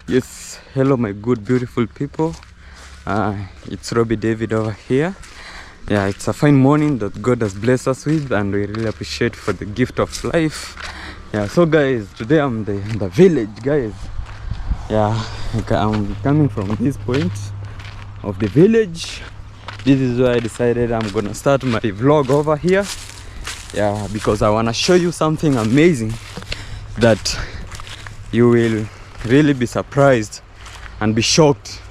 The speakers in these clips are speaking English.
Yes, hello my good beautiful people. It's Robbie David over here. Yeah, it's a fine morning that God has blessed us with, and we really appreciate for the gift of life. Yeah, so guys, today I'm in the village, guys. Yeah, I'm coming from this point of the village. This is where I decided I'm gonna start my vlog over here. Yeah, because I wanna show you something amazing that you will really be surprised and be shocked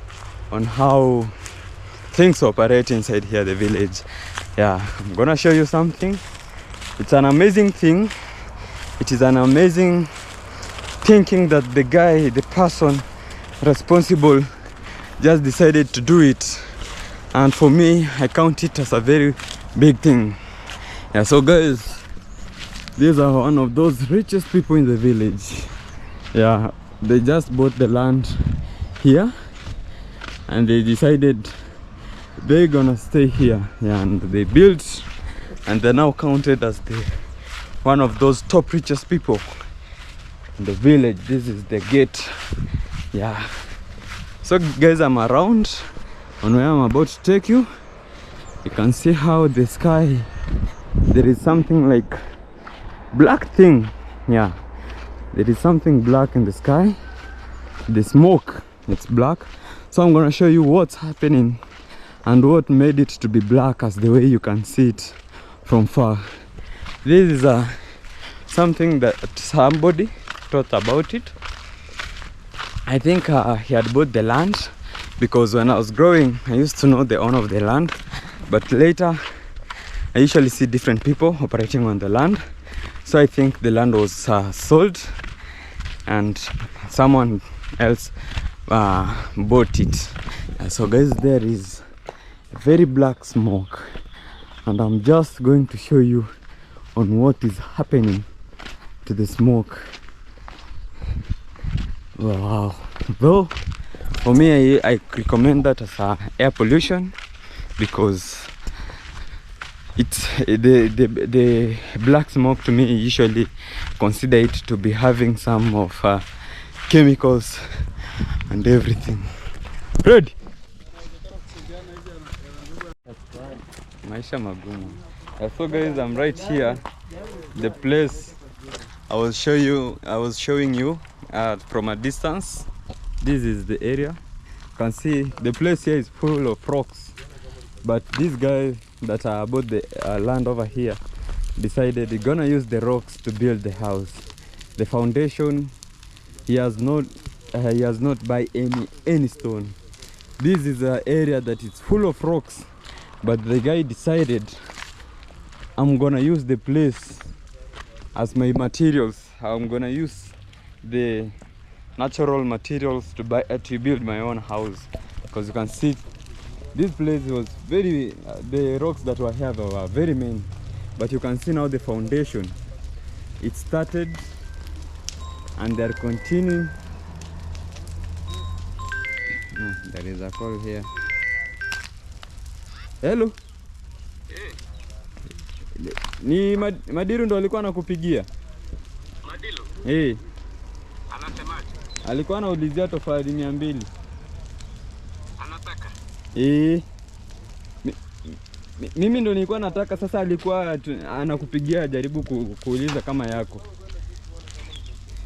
on how things operate inside here, the village. Yeah, I'm gonna show you something. It's an amazing thing. It is an amazing thinking that the person responsible just decided to do it, and for me I count it as a very big thing. Yeah, so guys, these are one of those richest people in the village. Yeah, they just bought the land here and they decided they're gonna stay here. Yeah, and they built, and they're now counted as one of those top richest people in the village. This is the gate. Yeah, so guys, I'm around on where I'm about to take you. You can see how the sky, there is something like black thing. Yeah, there is something black in the sky. The smoke, it's black. So I'm gonna show you what's happening and what made it to be black as the way you can see it from far. This is something that somebody thought about it. I think he had bought the land, because when I was growing I used to know the owner of the land, but later I usually see different people operating on the land. So I think the land was sold and someone else bought it. So guys, there is a very black smoke, and I'm just going to show you on what is happening to the smoke. Wow. Though for me, I recommend that as air pollution, because it's the black smoke, to me, usually consider it to be having some of chemicals and everything. Ready? Maisha magumu. So guys, I'm right here. The place I was showing you from a distance. This is the area. You can see the place here is full of rocks, but this guy that bought the land over here decided he's gonna use the rocks to build the house. The foundation, he has not buy any stone. This is an area that is full of rocks, but the guy decided, I'm gonna use the place as my materials. I'm gonna use the natural materials to build my own house, because you can see this place was very the rocks that were here were very main, but you can see now the foundation, it started and they're continuing. There is a call here. Hello. Ni Madiru ndo alikuwa anakupigia. Madilu? Anasemaje? Alikuwa anaulizia tofali 200. Anataka? Mimi ndo nilikuwa nataka, sasa alikuwa anakupigia jaribu kuuliza kama yako.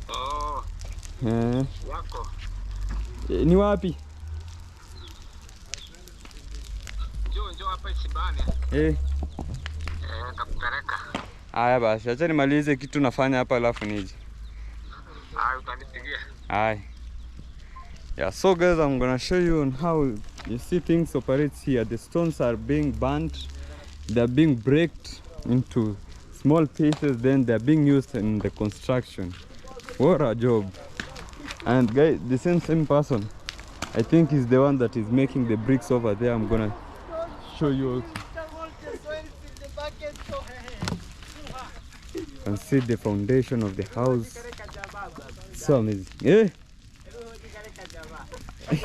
Oh. Yako. Ni wapi? Njoo hapa Isibane. Nakupeleka. Haya basi, acha nimalize kitu nafanya hapa alafu nije. Utanipigia. Haya. Yeah, so guys, I'm gonna show you on how you see things operate here. The stones are being burnt, they're being breaked into small pieces, then they're being used in the construction. What a job. And guys, the same person, I think, is the one that is making the bricks over there. I'm gonna show you also. You can see the foundation of the house. So amazing. Yeah. You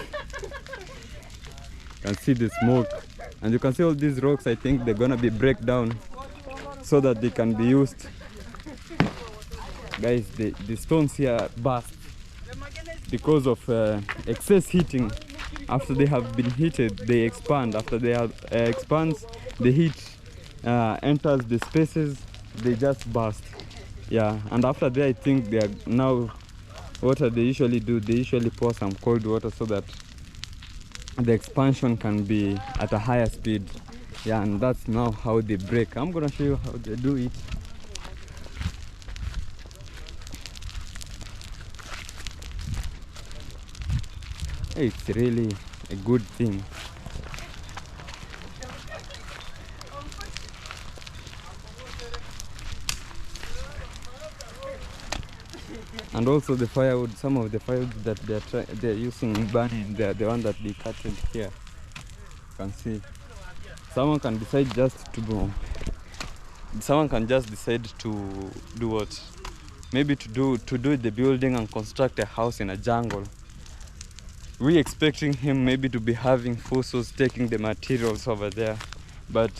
can see the smoke, and you can see all these rocks. I think they're gonna be break down so that they can be used. Guys, the stones here burst. because of excess heating. After they have been heated, they expand. After they have expands, the heat enters the spaces, they just burst. Yeah, and after that, I think they are now, what they usually do, they usually pour some cold water so that the expansion can be at a higher speed. Yeah, and that's now how they break. I'm gonna show you how they do it. It's really a good thing. And also the firewood, some of the firewood that they're using in burning, they're the one that they cut in here. You can see. Someone can decide just to go. Someone can just decide to do what? Maybe to do the building and construct a house in a jungle. We expecting him maybe to be having forces taking the materials over there, but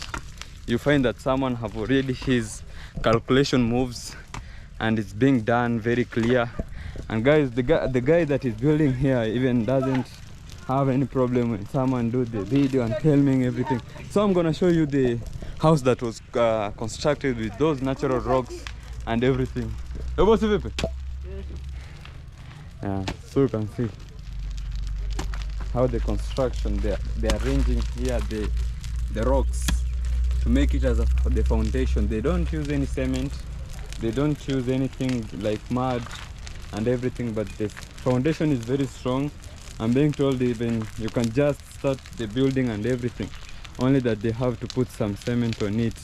you find that someone have already his calculation moves and it's being done very clear. And guys, the guy that is building here even doesn't have any problem when someone do the video and filming everything. So I'm gonna show you the house that was constructed with those natural rocks and everything. Yeah, so you can see how the construction, they're arranging here the rocks to make it as the foundation. They don't use any cement, they don't use anything like mud and everything, but the foundation is very strong. I'm being told even you can just start the building and everything, only that they have to put some cement on it.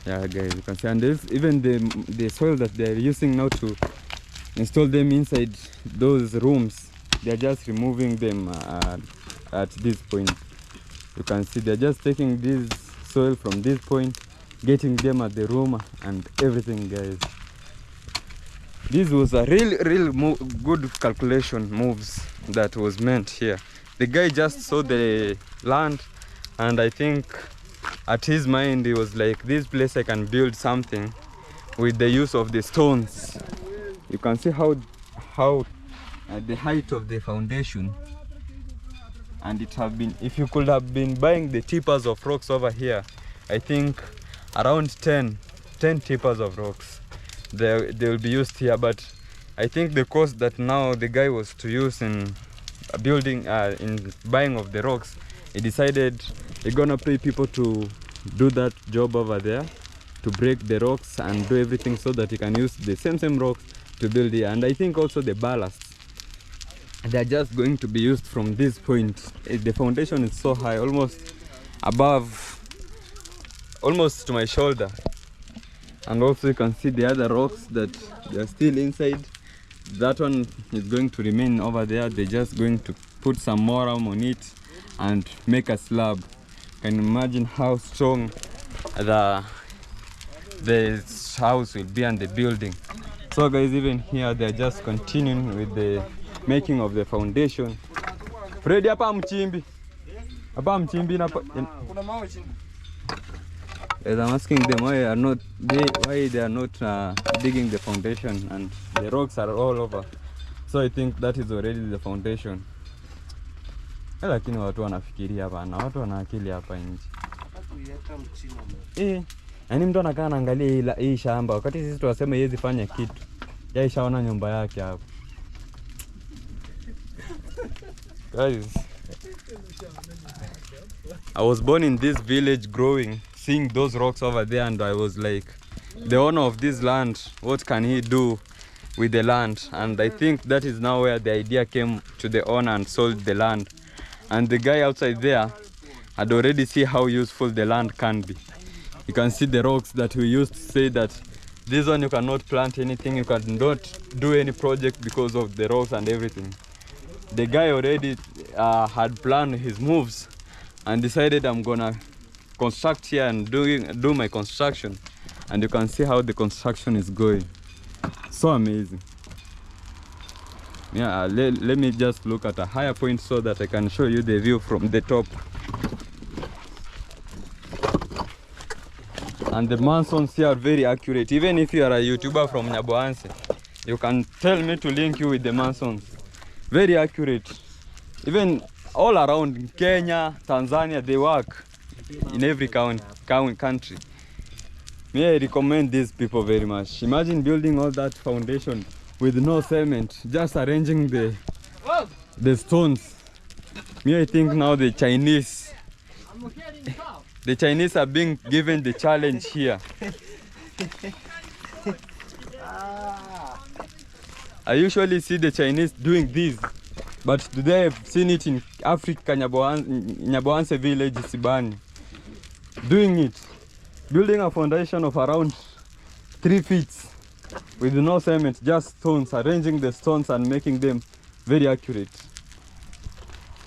Yeah guys, you can see, and there's even the soil that they're using now to install them inside those rooms, they're just removing them at this point. You can see they're just taking this soil from this point, getting them at the room and everything, guys. This was a real good calculation moves that was meant here. The guy just saw the land, and I think at his mind he was like, this place I can build something with the use of the stones. You can see how the height of the foundation, and it have been, if you could have been buying the tippers of rocks over here, I think around 10 tippers of rocks they will be used here. But I think the cost that now the guy was to use in building in buying of the rocks, he decided he's gonna pay people to do that job over there, to break the rocks and do everything so that he can use the same rocks to build here. And I think also the ballasts, they're just going to be used from this point. The foundation is so high, almost above, almost to my shoulder. And also you can see the other rocks that they're still inside. That one is going to remain over there. They're just going to put some more on it and make a slab. You can imagine how strong the house will be and the building. So guys, even here they're just continuing with the making of the foundation. Freddy, hapa mchimbi. Hapa mchimbi na kuna mawe chini. As I'm asking them why they are not digging the foundation, and the rocks are all over. So I think that is already the foundation. Lakini watu wanafikiria bana, watu wana akili hapa nje. Yaani mtu anakaa anaangalia hii shamba wakati sisi tunasema yeye zifanye kitu. Yeye ishaona nyumba yake hapo. Guys, I was born in this village growing, seeing those rocks over there, and I was like, the owner of this land, what can he do with the land? And I think that is now where the idea came to the owner and sold the land. And the guy outside there had already seen how useful the land can be. You can see the rocks that we used to say that this one you cannot plant anything, you cannot do any project because of the rocks and everything. The guy already had planned his moves and decided I'm gonna construct here and do my construction. And you can see how the construction is going. So amazing. Yeah, let me just look at a higher point so that I can show you the view from the top. And the Mansons here are very accurate. Even if you are a YouTuber from Nyaboanse, you can tell me to link you with the Mansons. Very accurate. Even all around Kenya, Tanzania, they work in every country. May I recommend these people very much. Imagine building all that foundation with no cement, just arranging the stones. Me, I think now the Chinese are being given the challenge here. I usually see the Chinese doing this, but today I've seen it in Africa, Nyaboanse village, Sibani. Doing it, building a foundation of around 3 feet with no cement, just stones, arranging the stones and making them very accurate.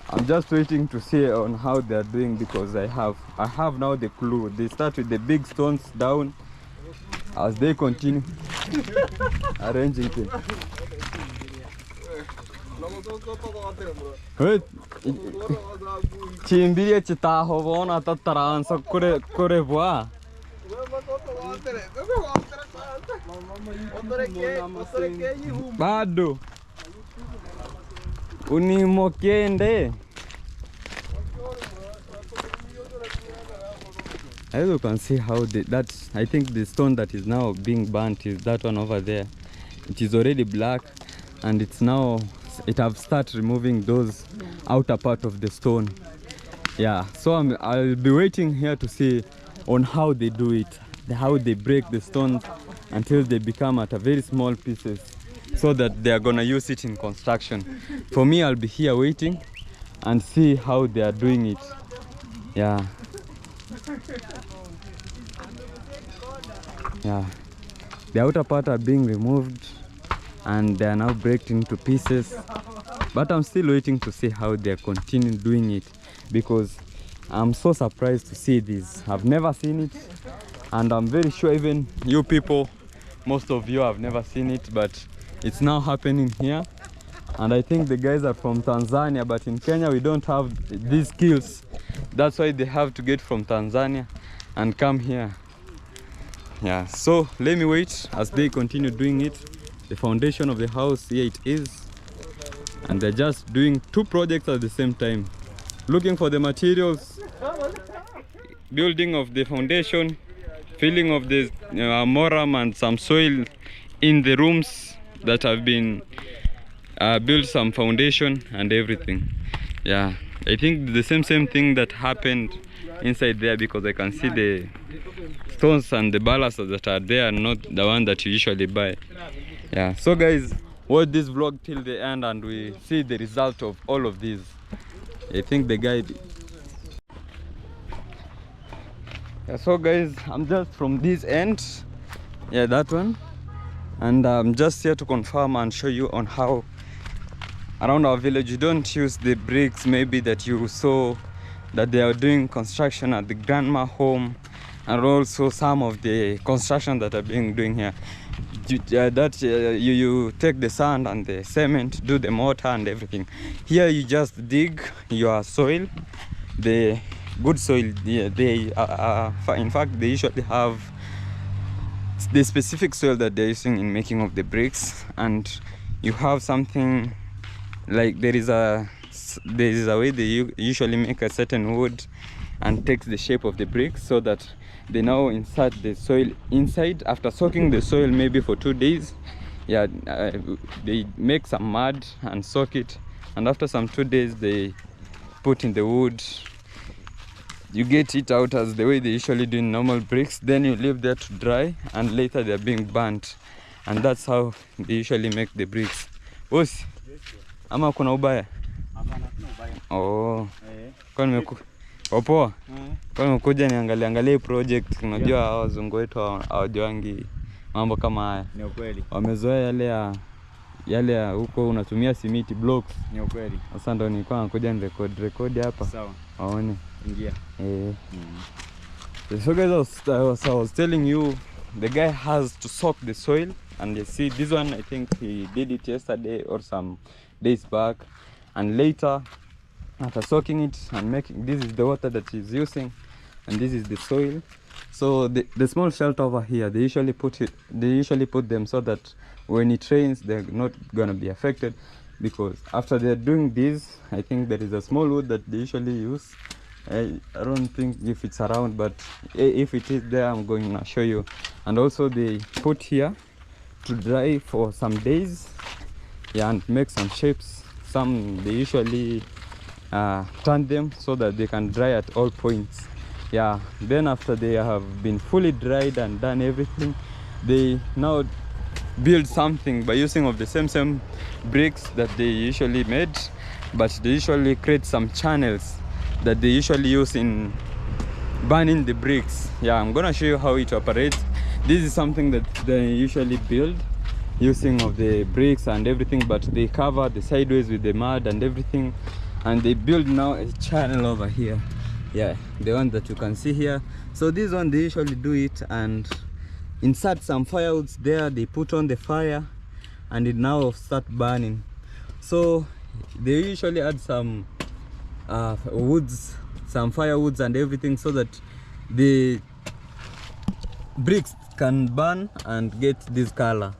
I'm just waiting to see on how they are doing, because I have now the clue. They start with the big stones down as they continue arranging them. Wait, chimbiye chitaho bona tataransa kure bwa. Bado unimokende. As you can see how I think the stone that is now being burnt is that one over there. It is already black, and it have started removing those outer part of the stone. Yeah, so I'll be waiting here to see on how they do it, how they break the stones until they become at a very small pieces, so that they are gonna use it in construction. For me, I'll be here waiting and see how they are doing it. Yeah. Yeah, the outer part are being removed and they are now breaking into pieces, but I'm still waiting to see how they are continuing doing it, because I'm so surprised to see this. I've never seen it, and I'm very sure even you people, most of you have never seen it, but it's now happening here. And I think the guys are from Tanzania, but in Kenya we don't have these skills. That's why they have to get from Tanzania and come here. Yeah, so let me wait as they continue doing it. The foundation of the house, here it is, and they're just doing 2 projects at the same time, looking for the materials, building of the foundation, filling of the moram and some soil in the rooms that have been built, some foundation and everything. Yeah, I think the same thing that happened inside there, because I can see the stones and the ballasts that are there, not the one that you usually buy. Yeah, so guys, watch this vlog till the end and we see the result of all of this. I think the guide. Yeah, so guys, I'm just from this end, yeah, that one, and I'm just here to confirm and show you on how around our village you don't use the bricks maybe that you saw that they are doing construction at the grandma home, and also some of the construction that are being doing here. You take the sand and the cement, do the mortar and everything. Here you just dig your soil, the good soil. Yeah, in fact they usually have the specific soil that they're using in making of the bricks, and you have something like there is a way they usually make a certain wood and takes the shape of the bricks, so that they now insert the soil inside after soaking the soil maybe for 2 days. Yeah, they make some mud and soak it, and after some 2 days they put in the wood. You get it out as the way they usually do in normal bricks, then you leave that to dry, and later they're being burnt, and that's how they usually make the bricks. Boss, ama kuna ubaya? Oh, kwa nimeku Opo, kwa nimekuja niangalie project. Unajua hao wazungu wetu hawajuangi mambo kama haya. Ni ukweli. Wamezoea yale ya huko unatumia simiti blocks. Ni ukweli. Sasa ndo nilikuwa nakuja ni record hapa. Sawa. Waone. Ingia. So guys, I was telling you, the guy has to soak the soil, and you see this one, I think he did it yesterday or some days back, and later after soaking it and making, this is the water that he's using, and this is the soil. So the small shelter over here, they usually put them so that when it rains, they're not gonna be affected, because after they're doing this, I think there is a small wood that they usually use. I don't think if it's around, but if it is there, I'm going to show you. And also they put here to dry for some days, yeah, and make some shapes. Some they usually turn them so that they can dry at all points. Yeah, then after they have been fully dried and done everything, they now build something by using of the same bricks that they usually made, but they usually create some channels that they usually use in burning the bricks. Yeah, I'm gonna show you how it operates. This is something that they usually build using of the bricks and everything, but they cover the sideways with the mud and everything, and they build now a channel over here. Yeah, the one that you can see here. So this one they usually do it and insert some firewoods there. They put on the fire and it now start burning. So they usually add some woods, some firewoods and everything, so that the bricks can burn and get this color.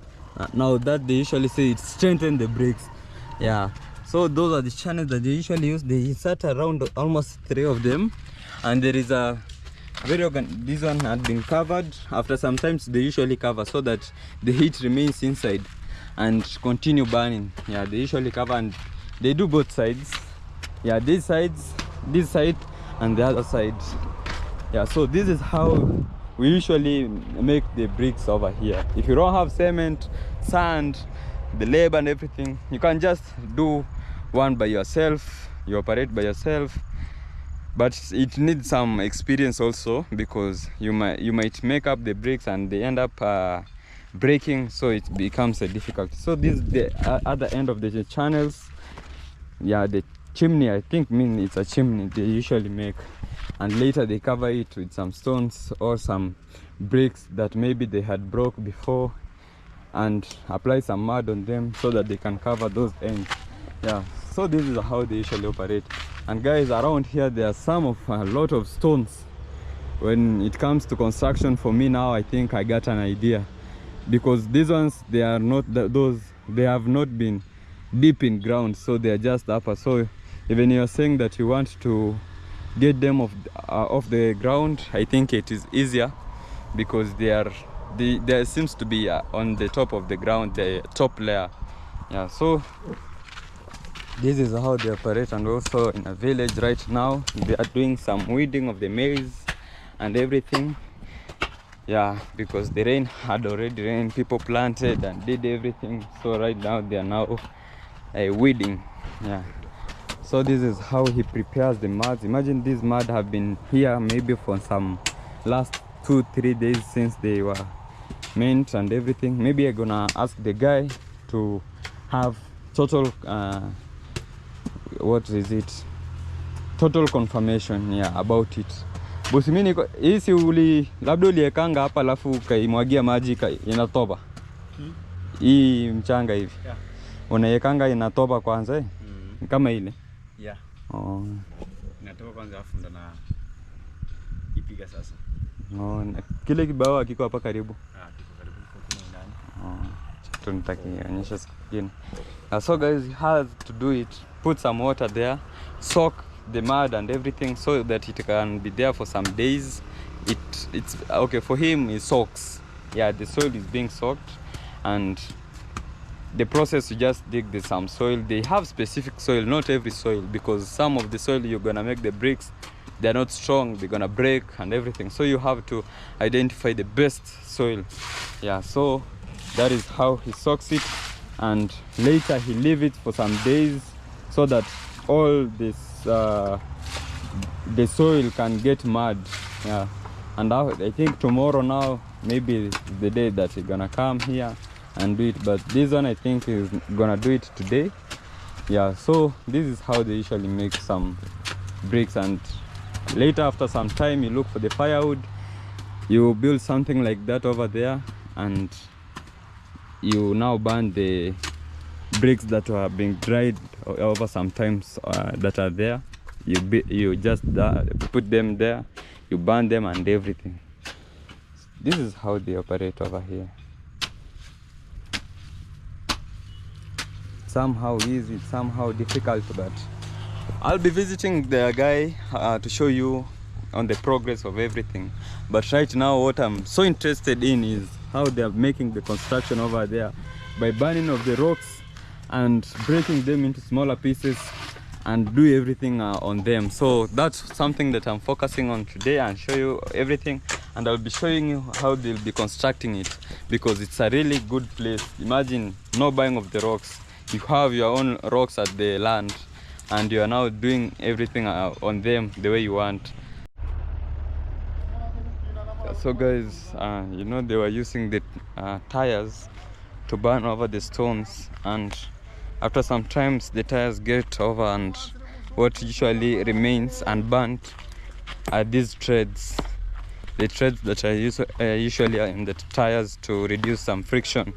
Now that they usually say it strengthens the bricks. Yeah, so those are the channels that they usually use. They insert around almost 3 of them, and there is a this one had been covered. After sometimes they usually cover so that the heat remains inside and continue burning. Yeah, they usually cover, and they do both sides. Yeah, this side and the other side. Yeah, so this is how we usually make the bricks over here. If you don't have cement, sand, the labor and everything, you can just do one by yourself. You operate by yourself, but it needs some experience also, because you might make up the bricks and they end up breaking, so it becomes a difficult. So this is the other end of the channels. Yeah, the chimney, I think it's a chimney they usually make, and later they cover it with some stones or some bricks that maybe they had broke before, and apply some mud on them so that they can cover those ends. Yeah, so this is how they usually operate. And guys, around here there are a lot of stones. When it comes to construction, for me now, I think I got an idea, because these ones, they are not they have not been deep in ground, so they are just upper. So even you're saying that you want to get them off the ground, I think it is easier, because there seems to be on the top of the ground, the top layer. Yeah, so this is how they operate. And also in a village right now, they are doing some weeding of the maize and everything. Yeah, because the rain had already rained, people planted and did everything, so right now they are now weeding. Yeah, so this is how he prepares the mud. Imagine these mud have been here maybe for some last 2-3 days since they were mint and everything. Maybe I'm gonna ask the guy to have total total confirmation, yeah, about it. Bosi, mimi hii si labda uliekanga hapa alafu ukaimwagia maji inatoba. Hii mchanga hivi. Yeah. Unaiekanga inatoba kwanza kama ile. Yeah. Oh. Inatoba kwanza afu ndo na ipiga sasa. Oh, kile kibao kiko hapa karibu. Kiko karibu kwa ndani. Oh. Tunatakionyesha siku nyingine. So guys, he has to do it. Put some water there, soak the mud and everything so that it can be there for some days. It's okay for him. He soaks. Yeah, the soil is being soaked, and the process, you just dig some soil. They have specific soil, not every soil, because some of the soil you're gonna make the bricks, they're not strong, they're gonna break and everything. So you have to identify the best soil. Yeah, so that is how he soaks it, and later he leave it for some days so that all this the soil can get mud. Yeah, and I think tomorrow now maybe the day that he's gonna come here and do it, but this one I think is gonna do it today. Yeah, so this is how they usually make some bricks, and later after some time you look for the firewood, you build something like that over there, and you now burn the bricks that are being dried over sometimes that are there. You just put them there, you burn them and everything. This is how they operate over here. Somehow easy, somehow difficult, but I'll be visiting the guy to show you on the progress of everything. But right now what I'm so interested in is how they are making the construction over there by burning of the rocks and breaking them into smaller pieces and do everything on them. So that's something that I'm focusing on today, and show you everything, and I'll be showing you how they'll be constructing it, because it's a really good place. Imagine no buying of the rocks, you have your own rocks at the land and you are now doing everything on them the way you want. So guys, you know, they were using the tires to burn over the stones, and after some times the tires get over, and what usually remains unburnt are these threads, the threads that are usually in the tires to reduce some friction.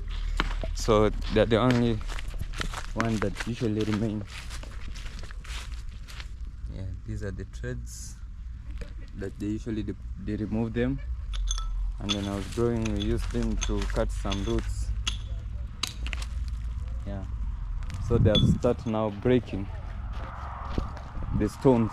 So they're the only one that usually remain. Yeah, these are the threads that they usually they remove them, and when I was growing we used them to cut some roots. Yeah, so they have started now breaking the stones.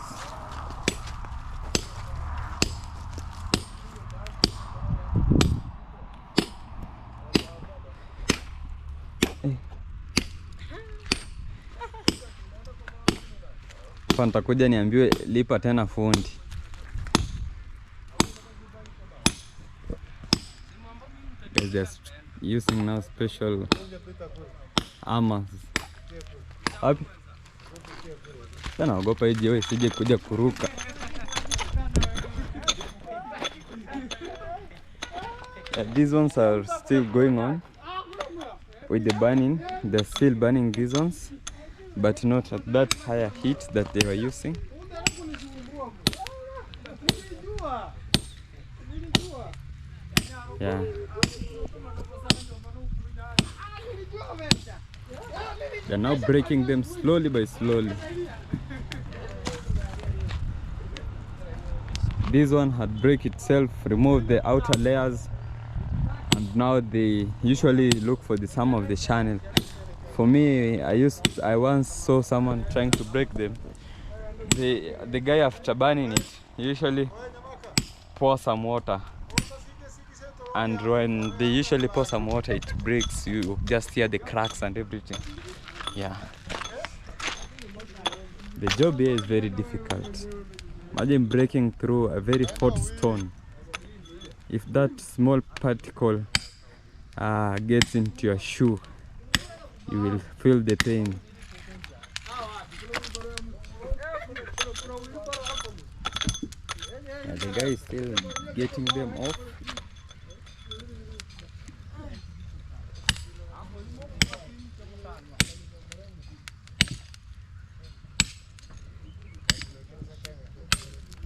Hapa nitakuja niambiwe lipa tena fundi. They're just using now special armors. Hapi? Sana naogopa hiji wewe sije kuja kuruka. These ones are still going on with the burning. They're still burning these ones, but not at that higher heat that they were using. Yeah. They're now breaking them slowly by slowly. This one had break itself, remove the outer layers, and now they usually look for the sum of the channel. For me, I once saw someone trying to break them. The guy, after burning it, usually pour some water, and when they usually pour some water, it breaks. You just hear the cracks and everything. Yeah, the job here is very difficult. Imagine breaking through a very hot stone. If that small particle gets into your shoe, you will feel the pain. Yeah, the guy is still getting them off.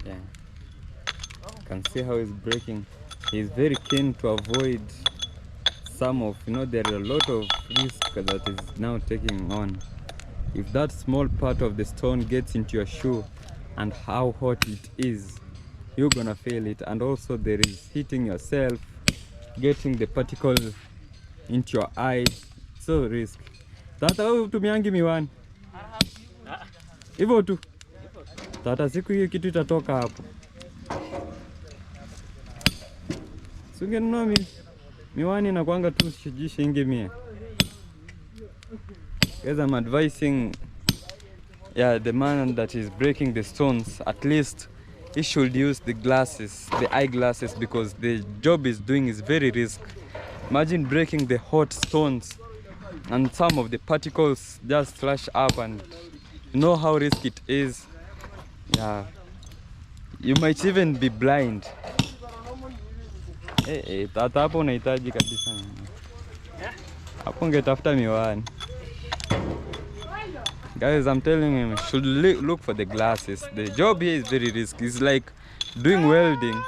Yeah, you can see how he's breaking. He's very keen to avoid some of, you know, there are a lot of risk that is now taking on. If that small part of the stone gets into your shoe and how hot it is, you're gonna feel it. And also there is hitting yourself, getting the particle into your eye. So risk. Tata wewe utumiangi miwani hivyo tu. Tata siku hiyo kitu itatoka hapo. Sungenunua miwani na kuanga tu shilingi 100. Guys, I'm advising the man that is breaking the stones, at least he should use the glasses, the eyeglasses, because the job he's doing is very risky. Imagine breaking the hot stones and some of the particles just flash up, and you know how risky it is. Yeah, you might even be blind. Tata hapo unahitaji kabisa. Hapo ungetafuta miwani. Guys, I'm telling him, should look for the glasses. The job here is very risky. It's like doing welding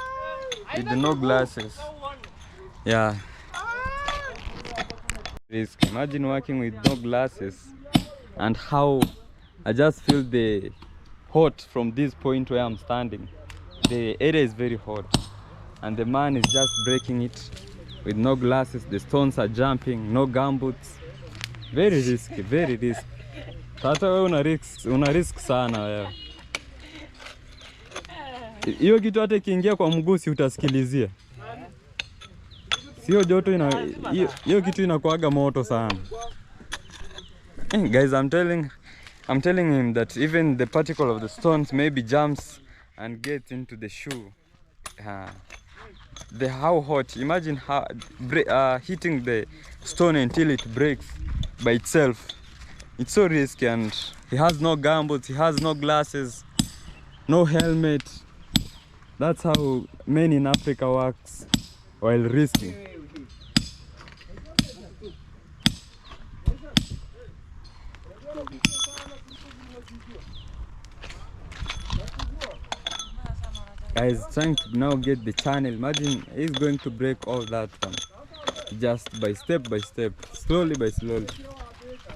with no glasses. Yeah. Risk. Imagine working with no glasses, and how I just feel the hot from this point where I'm standing. The area is very hot. and the man is just breaking it with no glasses. The stones are jumping, no gumboots. Very risky, very risky. Hata wewe una risk sana wewe. Hiyo kitu hata ikiingia kwa mguu si utasikilizia. Sio joto hiyo kitu inakuaga moto sana. Guys, I'm telling him that even the particle of the stones maybe jumps and gets into the shoe. How hot, imagine how hitting the stone until it breaks by itself. It's so risky, and he has no gumboots, he has no glasses, no helmet. That's how men in Africa works while risking. Guys, trying to now get the channel. Imagine he's going to break all that one just by step, slowly by slowly,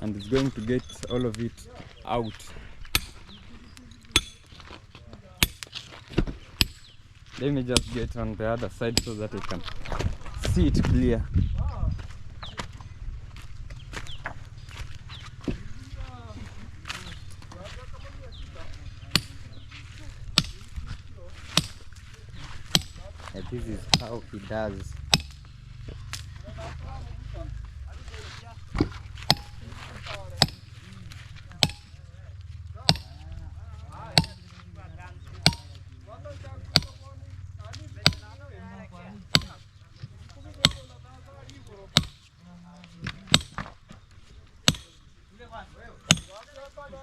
and it's going to get all of it out. Let me just get on the other side so that I can see it clear. And this is how he does.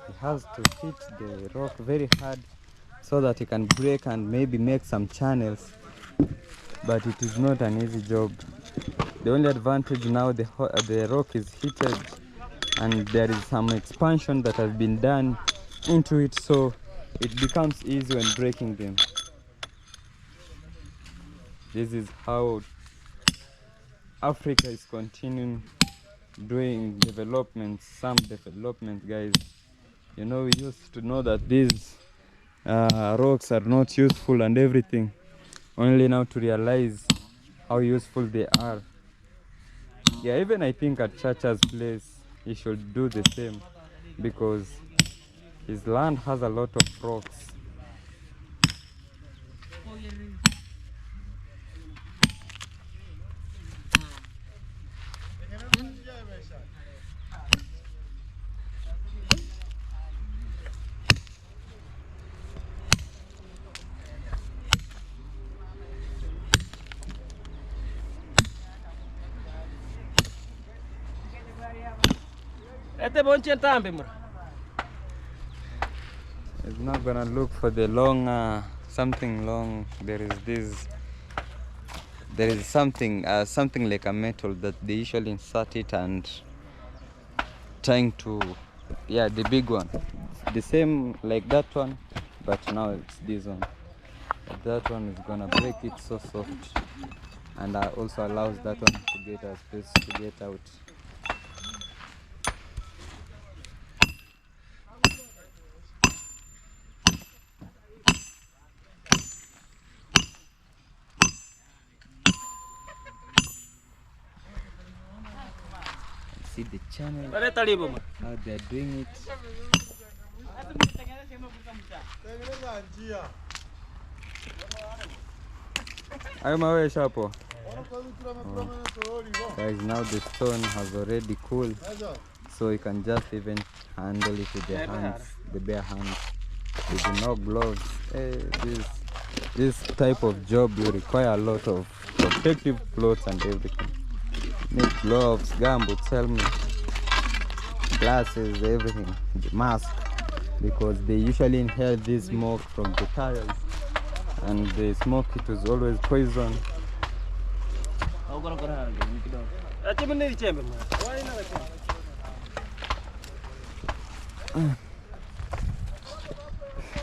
He has to hit the rock very hard so that he can break and maybe make some channels, but it is not an easy job. The only advantage now, the rock is heated and there is some expansion that has been done into it, so it becomes easy when breaking them. This is how Africa is continuing doing development, some development, guys. You know, we used to know that these rocks are not useful and everything, only now to realize how useful they are. Yeah, even I think at Chacha's place he should do the same, because his land has a lot of rocks. It's not gonna look for the long something long. There is something like a metal that they usually insert it and trying to, yeah, the big one, the same like that one, but now it's this one. That one is gonna break it so soft, and also allows that one to get a space to get out. See the channel, how they're doing it. iammarwa shapo. Guys, now the stone has already cooled, so you can just even handle it with the hands, the bare hands, with no gloves. This type of job will require a lot of protective clothes and everything. Need gloves, gumboots, helmet, glasses, everything, the mask, because they usually inhale this smoke from the tires, and the smoke, it is always poison.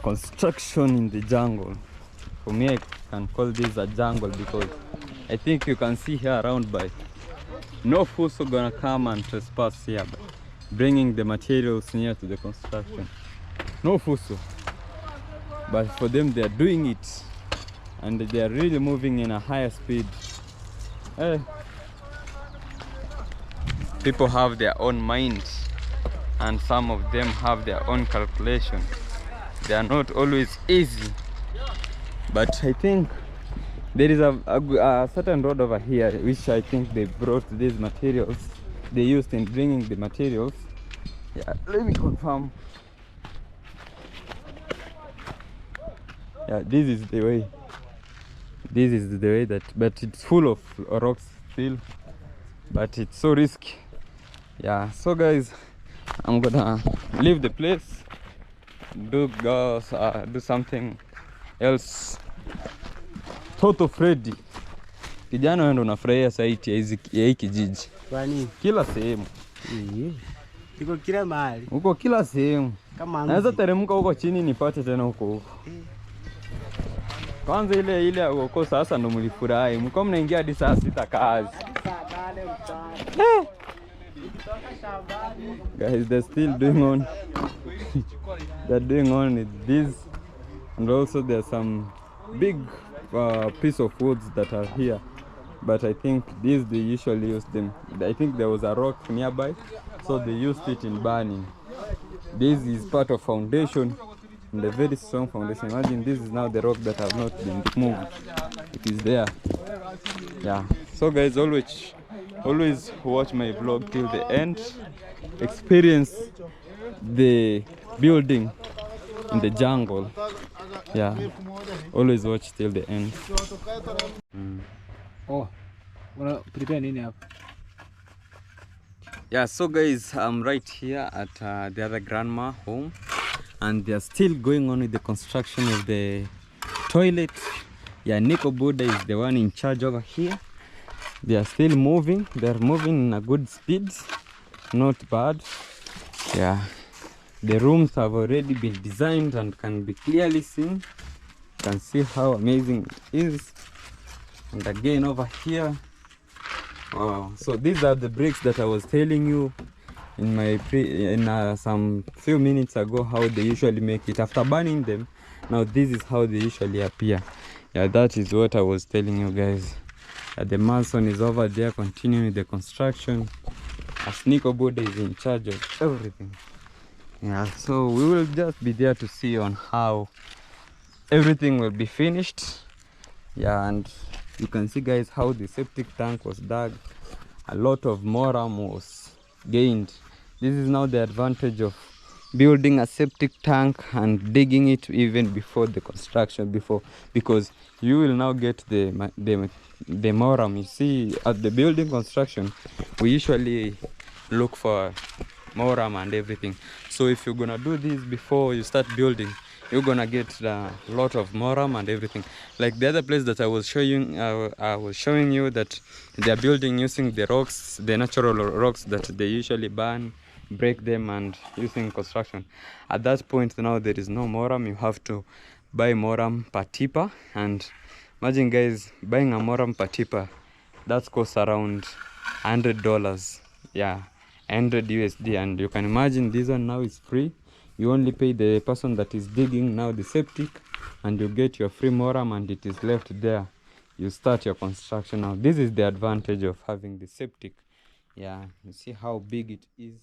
Construction in the jungle. For me, I can call this a jungle because I think you can see here around by no fuso gonna come and trespass here, but bringing the materials near to the construction. No fuso. But for them, they are doing it and they are really moving in a higher speed. Hey. People have their own mind, and some of them have their own calculation. They are not always easy, but I think there is a certain road over here which I think they brought these materials. They used in bringing the materials. Yeah, let me confirm. Yeah, this is the way. This is the way that, but it's full of rocks still, but it's so risky. Yeah, so guys, I'm gonna leave the place, do something else. Toto Freddy, kijana wewe ndo unafurahia site ya hii kijiji. Kwani Kila sehemu. iko kila mahali. Huko kila sehemu. Naweza teremka huko chini nipate tena huko. Kwanza ile huko sasa ndo mlifurahi. Mko mnaingia hadi saa 6 kazi. Guys, they're still doing on. They're doing on with this, and also there's some big piece of woods that are here, but I think these they usually use them. I think there was a rock nearby, so they used it in burning. This is part of foundation, and a very strong foundation. Imagine this is now the rock that have not been moved. It is there. Yeah, so guys, always watch my vlog till the end, experience the building in the jungle. Yeah, always watch till the end. Oh, wanna prepare nini hapa? Yeah, so guys, I'm right here at the other grandma home, and they are still going on with the construction of the toilet. Yeah, Nico Buddha is the one in charge over here. They are still moving. They are moving in a good speed, not bad. Yeah, the rooms have already been designed and can be clearly seen. You can see how amazing it is. And again over here, wow. So these are the bricks that I was telling you in my some few minutes ago, how they usually make it after burning them. Now this is how they usually appear. Yeah, that is what I was telling you guys. The mason is over there continuing the construction, as Nico Buddha is in charge of everything. Yeah, so we will just be there to see on how everything will be finished. Yeah, and you can see guys how the septic tank was dug. A lot of moram was gained. This is now the advantage of building a septic tank and digging it even before the construction, because you will now get the moram. You see, at the building construction we usually look for moram and everything. So if you're gonna do this before you start building, you're gonna get a lot of moram and everything. Like the other place that I was showing you that they are building using the rocks, the natural rocks that they usually burn, break them and using construction. At that point now there is no moram. You have to buy moram per tipper, and imagine guys, buying a moram per tipper, that costs around $100. Yeah, 100 USD. And you can imagine this one now is free. You only pay the person that is digging now the septic, and you get your free moram, and it is left there. You start your construction. Now this is the advantage of having the septic. Yeah, you see how big it is.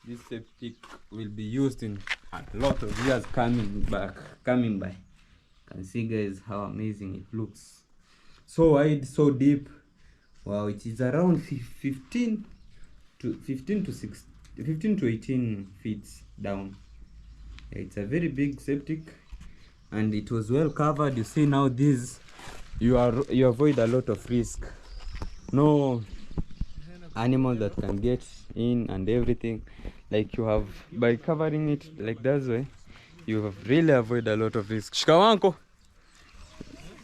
This septic will be used in a lot of years coming by. You can see guys how amazing it looks. So wide, so deep. Wow, it is around 15 to 18 feet down. Yeah, it's a very big septic, and it was well covered. You see now this, you avoid a lot of risk. No animal that can get in and everything. Like you have, by covering it like that way, you have really avoid a lot of risk. Shikawanko.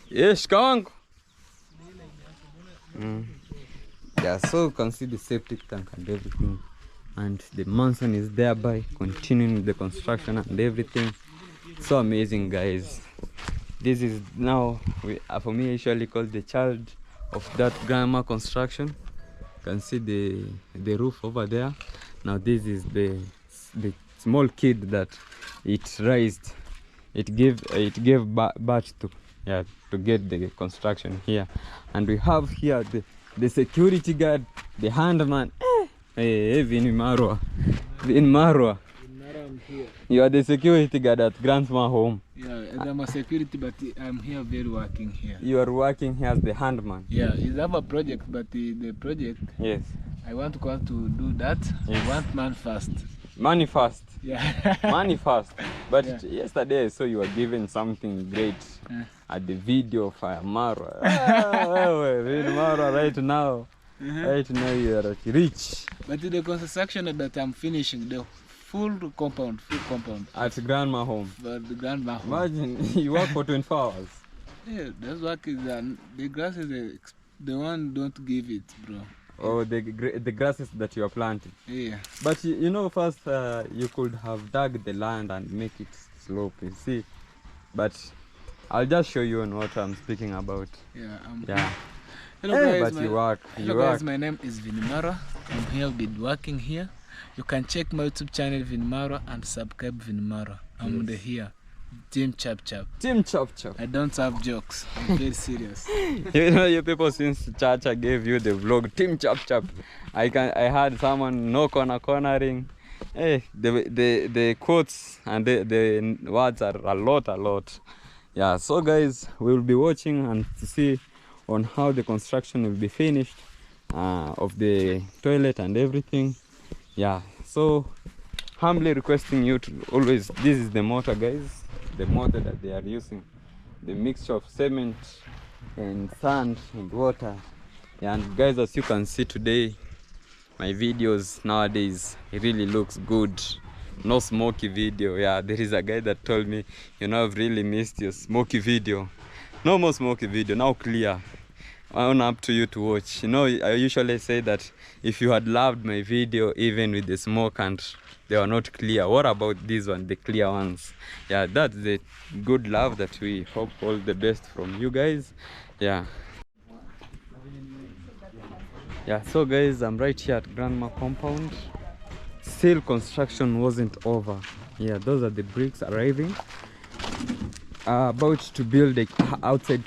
Yes, shikawanko. Yeah, so you can see the septic tank and everything, and the mason is thereby continuing the construction and everything. So amazing guys. This is now for me usually called the child of that grandma construction. You can see the roof over there. Now this is the small kid that it raised, it gave birth to. yeah, to get the construction here. And we have here the security guard, the handman. Hey, iammarwa. Iammarwa. I'm here. You are the security guard at Grandma home. Yeah, I'm a security, but I'm here very working here. You are working here as the handman. Yeah, it's have a project, but the project, Yes. I want to go to do that. Yes. I want man first. Money first. Yeah. Money first. But Yeah. yesterday I saw you were given something great at the video of iammarwa. Iammarwa right now. Right now you are rich. But the construction that I'm finishing, the full compound. At Grandma home. But the grandma home. Imagine you work for 24 hours. Yeah, that's work is done. The grass is the one don't give it, bro. Or the grasses that you are planting. Yeah. But you know, first you could have dug the land and make it slope, you see. But I'll just show you on what I'm speaking about. Yeah. Yeah. Hello Hey, guys. but you work. Hello guys, my name is iammarwa. I'm here with working here. You can check my YouTube channel iammarwa and subscribe iammarwa. I'm the here. Team Chap Chap. Team Chop Chop. I don't have jokes. I'm very serious. You know, you people, since Chacha gave you the vlog Team Chop Chop, I had someone no cornering. Hey, the quotes and the words are a lot. Yeah, so guys, we will be watching and to see on how the construction will be finished of the toilet and everything. Yeah, so humbly requesting you to always, this is the mortar, guys, the mortar that they are using, the mixture of cement and sand and water. Yeah, and guys, as you can see today, my videos nowadays, it really looks good. No smoky video. Yeah, there is a guy that told me, you know, I've really missed your smoky video. No more smoky video, now clear. I'm up to you to watch. You know, I usually say that if you had loved my video even with the smoke and they were not clear, what about this one, the clear ones? Yeah, that's the good love that we hope all the best from you guys. Yeah, so guys, I'm right here at Grandma compound. Still construction wasn't over. Yeah, those are the bricks arriving. About to build a outside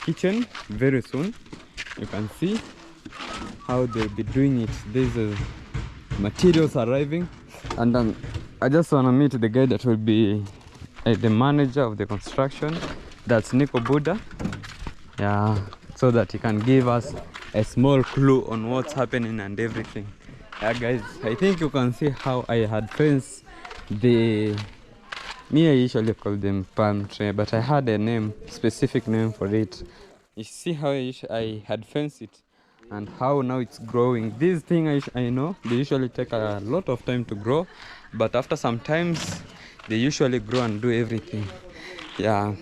kitchen very soon. You can see how they'll be doing it. There's materials arriving, and I just want to meet the guy that will be the manager of the construction. That's Nico Buddha. Yeah, so that he can give us a small clue on what's happening and everything. Yeah guys, I think you can see how I had fenced I usually call them palm tree, but I had a name, specific name for it. You see how I had fenced it and how now it's growing. This thing I know they usually take a lot of time to grow, but after some times they usually grow and do everything. Yeah,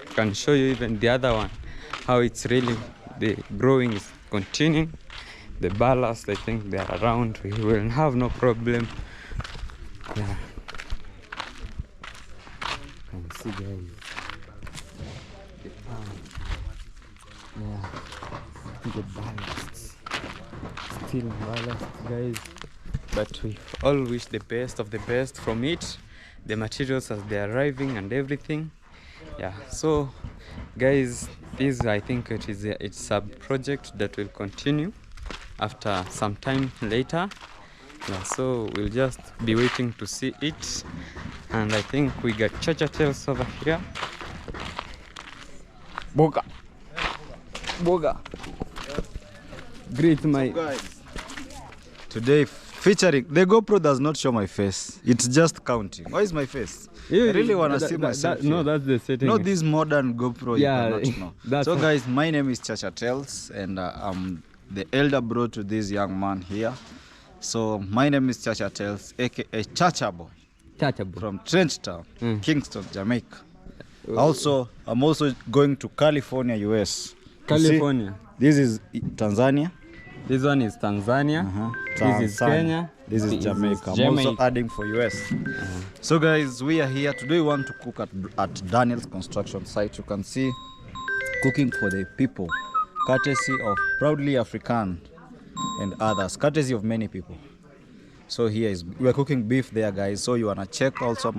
I can show you even the other one, how it's really, the growing is continuing. The ballast, I think they are around. We will have no problem. Yeah. You can see guys. Yeah. The ballast. Still ballast, guys. But we all wish the best of the best from it. The materials as they're arriving and everything. Yeah. So guys, this I think it's a project that will continue after some time later. Yeah, so we'll just be waiting to see it. And I think we got Chacha Tales over here. Boga. Greet my Guys, today featuring the GoPro does not show my face, it's just counting. Why is my face? I really want to see myself. No, that's the setting. Not this modern GoPro, Yeah, you cannot know. So guys, my name is Chacha Tales, and I'm the elder bro to this young man here. So my name is Chacha Tales, aka Chachabo, from Trenchtown, Kingston, Jamaica. Also, I'm also going to California, US. California. This is Tanzania. This one is Tanzania. This is Kenya. This is Jamaica. I'm also adding for US. So guys, we are here today. We want to cook at Daniel's construction site. You can see cooking for the people, courtesy of Proudly African and others, courtesy of many people. So here is, we are cooking beef there guys. So you wanna check also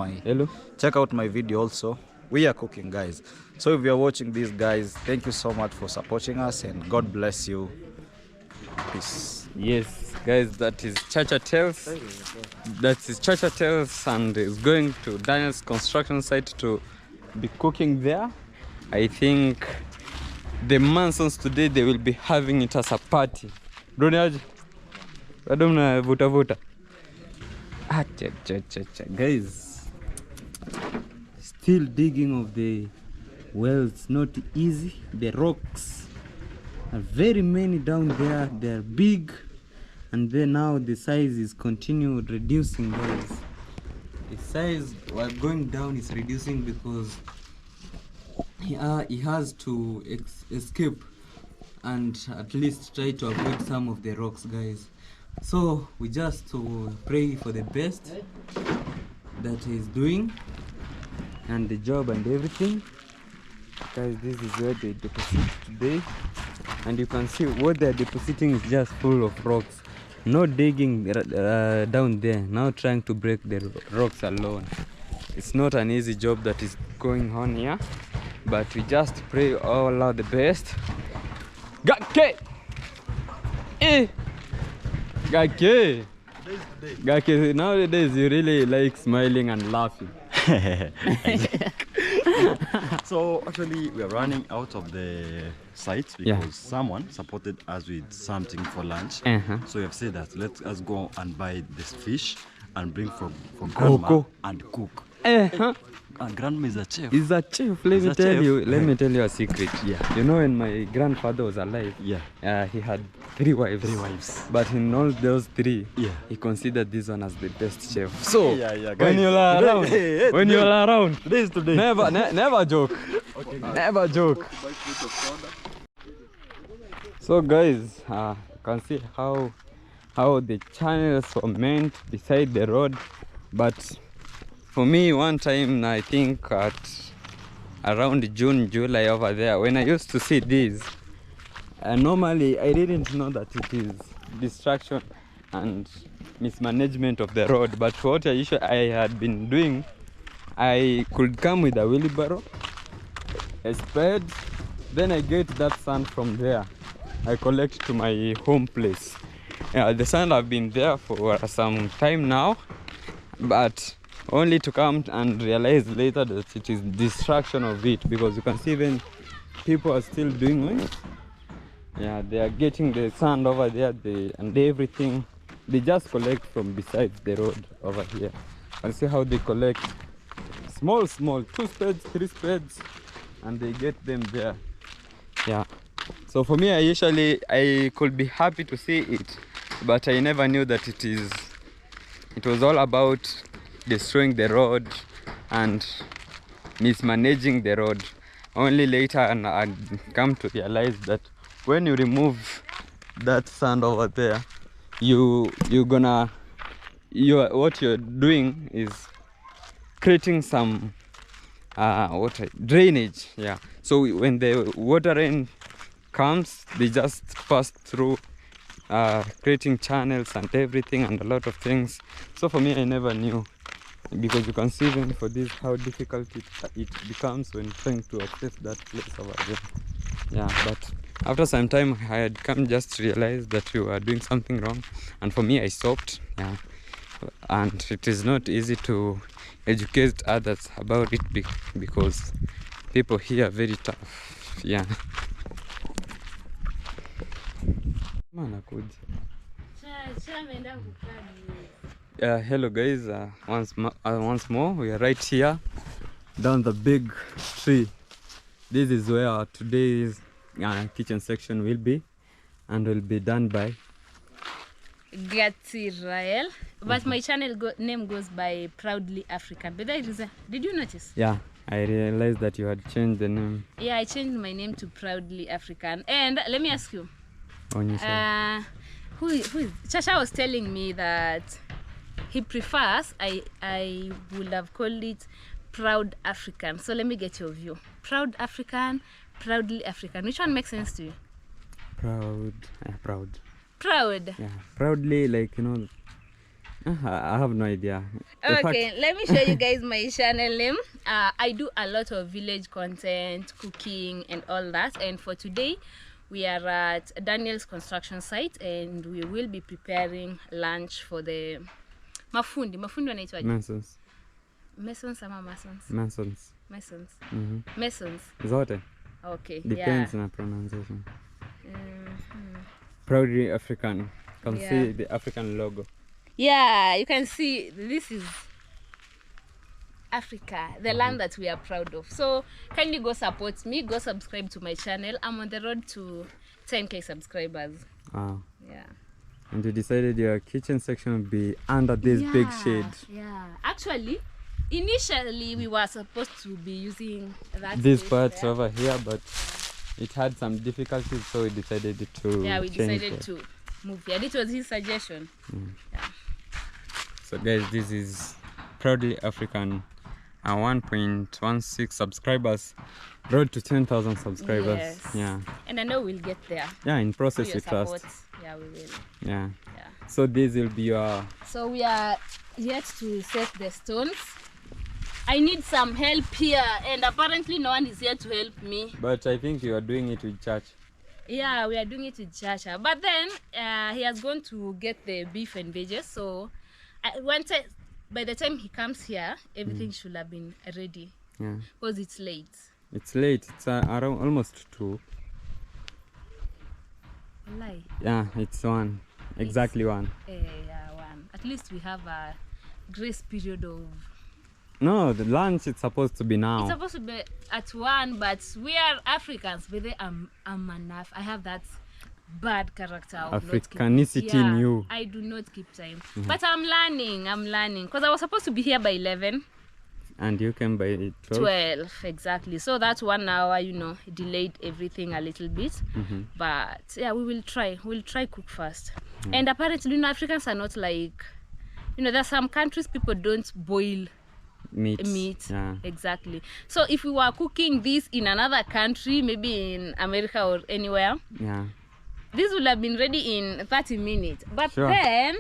check out my video also. we are cooking, guys. So if you're watching these guys, thank you so much for supporting us, and God bless you. Peace. Yes, guys, that is Chacha Tales. That is Chacha Tales, and is going to Daniel's construction site to be cooking there. I think the Mansons today, they will be having it as a party. Guys, still digging of the wells, not easy. The rocks are very many down there. They are big, and then now the size is continued reducing, guys. The size while going down is reducing because he has to escape and at least try to avoid some of the rocks, guys. So we just to pray for the best that he's doing and the job and everything. Guys, this is where they deposit today, and you can see what they're depositing is just full of rocks. No digging down there, now trying to break the rocks alone. It's not an easy job that is going on here, but we just pray all out the best. Gake! Gake! Gake, nowadays you really like smiling and laughing. So actually we are running out of the site because someone supported us with something for lunch. So we have said that let us go and buy this fish and bring for grandma and cook. And grandma is a chef. Is a chef. Let me tell you a secret. You know, when my grandfather was alive, he had 3 wives. 3 wives. But in all those 3, he considered this one as the best chef. So when you're around, when you're around, today is today. Never joke. Never joke. So guys, you can see how the channels were meant beside the road, but for me, one time, I think at around June, July over there, when I used to see these, normally I didn't know that it is distraction and mismanagement of the road. But what I had been doing, I could come with a wheelbarrow, a spade, then I get that sand from there. I collect to my home place. The sand have been there for some time now, but only to come and realize later that it is distraction of it, because you can see even people are still doing it. They are getting the sand over there, and everything they just collect from beside the road over here. And see how they collect small 2 spades, 3 spades, and they get them there. So for me, I could be happy to see it, but I never knew that it was all about destroying the road and mismanaging the road. Only later I come to realize that when you remove that sand over there, what you're doing is creating some drainage. So when the water rain comes, they just pass through, creating channels and everything and a lot of things. So for me, I never knew, because you can see even for this how difficult it becomes when trying to access that place over there. But after some time I had come just to realize that you are doing something wrong, and for me I stopped. And it is not easy to educate others about it because people here are very tough. Hello guys, once more we are right here down the big tree. This is where today's kitchen section will be, and will be done by Gatsirael, but my channel name goes by Proudly African. But did you notice? I realized that you had changed the name. I changed my name to Proudly African. And let me ask you, who is Chacha was telling me that he prefers, I would have called it Proud African. So let me get your view. Proud African, Proudly African. Which one makes sense to you? Proud. Proud. Proudly, like, I have no idea. Okay, let me show you guys my channel name. I do a lot of village content, cooking and all that, and for today we are at Daniel's construction site and we will be preparing lunch for the mafundi wanaitwaje? Masons. Masons ama masons? Masons. Masons. Mm-hmm. Masons. Zote. Okay. Depends on pronunciation. Proudly African. You can see the African logo. Yeah, you can see this is Africa, the land that we are proud of. So kindly go support me, go subscribe to my channel. I'm on the road to 10k subscribers. Wow. Yeah. And you decided your kitchen section would be under this big shade. Yeah. Actually, initially we were supposed to be using this part over here, but it had some difficulties, so we decided to we decided to move here. It was his suggestion. Yeah. So guys, this is Proudly African, 1.16 subscribers, road to 10,000 subscribers. Yes. Yeah. And I know we'll get there. Yeah, in process we trust. Yeah, we will. Yeah. So this will be your... So we are yet to set the stones. I need some help here, and apparently no one is here to help me. But I think you are doing it with church. Yeah, we are doing it with Chacha. But then he has gone to get the beef and veggies. So by the time he comes here, everything should have been ready. Yeah. Because it's late. It's late. It's around almost 2. Lie. Yeah, it's 1. Exactly 1. Yeah, 1. At least we have a grace period of... No, the lunch is supposed to be now. It's supposed to be at 1, but we are Africans. But I'm enough. I have that bad character of Africanicity in you. I do not keep time. But I'm learning. Because I was supposed to be here by 11. And you came by 12? 12, exactly. So that's 1 hour, delayed everything a little bit. But yeah, we will try. We'll try cook fast. And apparently, Africans are not like, there are some countries people don't boil meat. Yeah. Exactly. So if we were cooking this in another country, maybe in America or anywhere, this would have been ready in 30 minutes. But then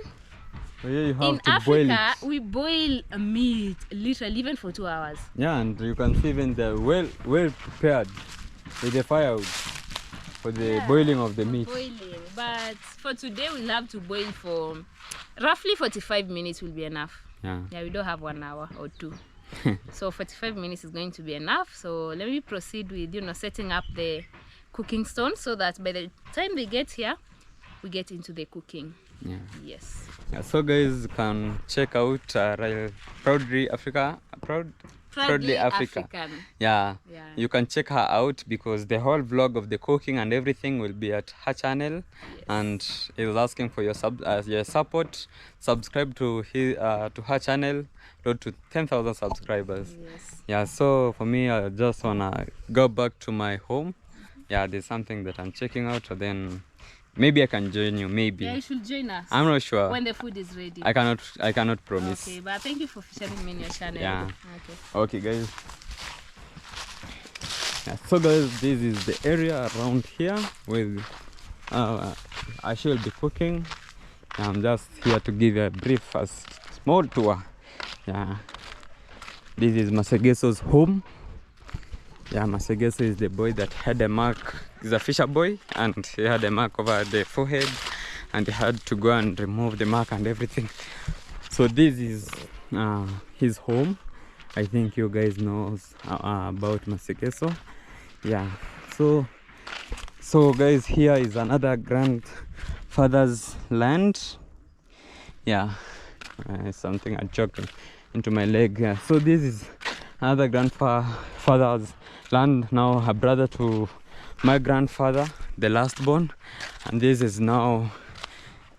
you have in to Africa we boil meat literally even for 2 hours. Yeah, and you can see even the well prepared with the firewood for the boiling of the meat. But for today we'll have to boil for roughly 45 minutes will be enough. Yeah, we don't have 1 hour or 2. So 45 minutes is going to be enough. So let me proceed with setting up the cooking stone so that by the time they get here we get into the cooking. Yes. So guys, you can check out Proudly Africa. Proudly Africa. Yeah, you can check her out because the whole vlog of the cooking and everything will be at her channel. And is asking for your support. Subscribe to her channel, road to 10,000 subscribers. Yeah, so for me, I just wanna go back to my home. Yeah, there's something that I'm checking out, and then maybe I can join you. Maybe. Yeah, you should join us. I'm not sure. When the food is ready. I cannot promise. Okay, but thank you for sharing me in your channel. Yeah. Okay, guys. Yeah, so guys, this is the area around here where I shall be cooking. I'm just here to give a brief, small tour. Yeah. This is Masegeso's home. Yeah, Masegeso is the boy that had a mark. He's a fisher boy, and he had a mark over the forehead, and he had to go and remove the mark and everything. So this is his home. I think you guys know about Masegeso. Yeah. So guys, here is another grandfather's land. Yeah, something I choked into my leg. Yeah. So this is another grandfather's land, now a brother to my grandfather, the last born, and this is now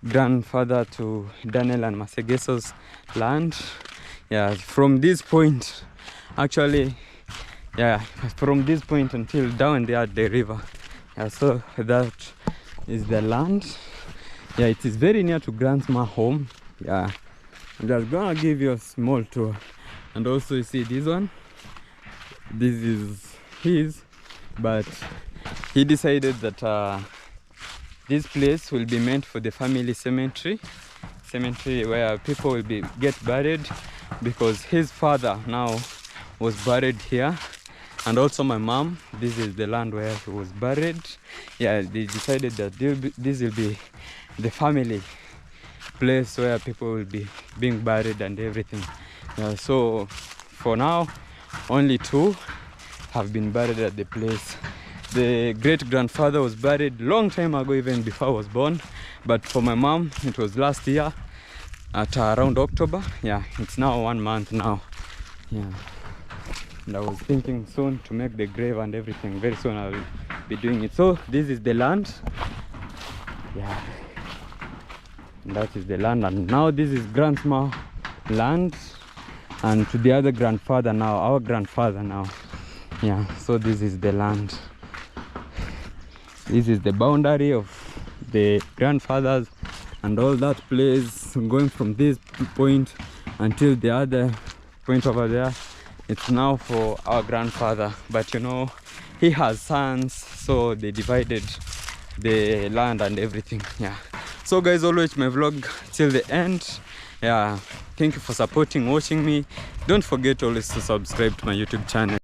grandfather to Daniel and Masegeso's land. Yeah, from this point, actually, yeah, from this point until down there at the river. Yeah, so that is the land. Yeah, it is very near to grandma's home. Yeah, I'm just gonna give you a small tour. And also you see this one, this is his, but he decided that this place will be meant for the family cemetery. cemetery where people will get buried, because his father now was buried here, and also my mom. This is the land where he was buried. Yeah, they decided that this will be the family place where people will be being buried and everything. Yeah, so for now only 2 have been buried at the place. The great grandfather was buried long time ago, even before I was born, but for my mom it was last year at around October. Yeah, it's now 1 month now. Yeah, and I was thinking soon to make the grave and everything. Very soon I will be doing it. So this is the land. Yeah, and that is the land, and now this is grandma land, and to the other grandfather now, our grandfather now. Yeah, so this is the land. This is the boundary of the grandfathers, and all that place going from this point until the other point over there, it's now for our grandfather. But you know, he has sons, so they divided the land and everything. Yeah, so guys, always my vlog till the end. Yeah, thank you for supporting, watching me. Don't forget always to subscribe to my YouTube channel.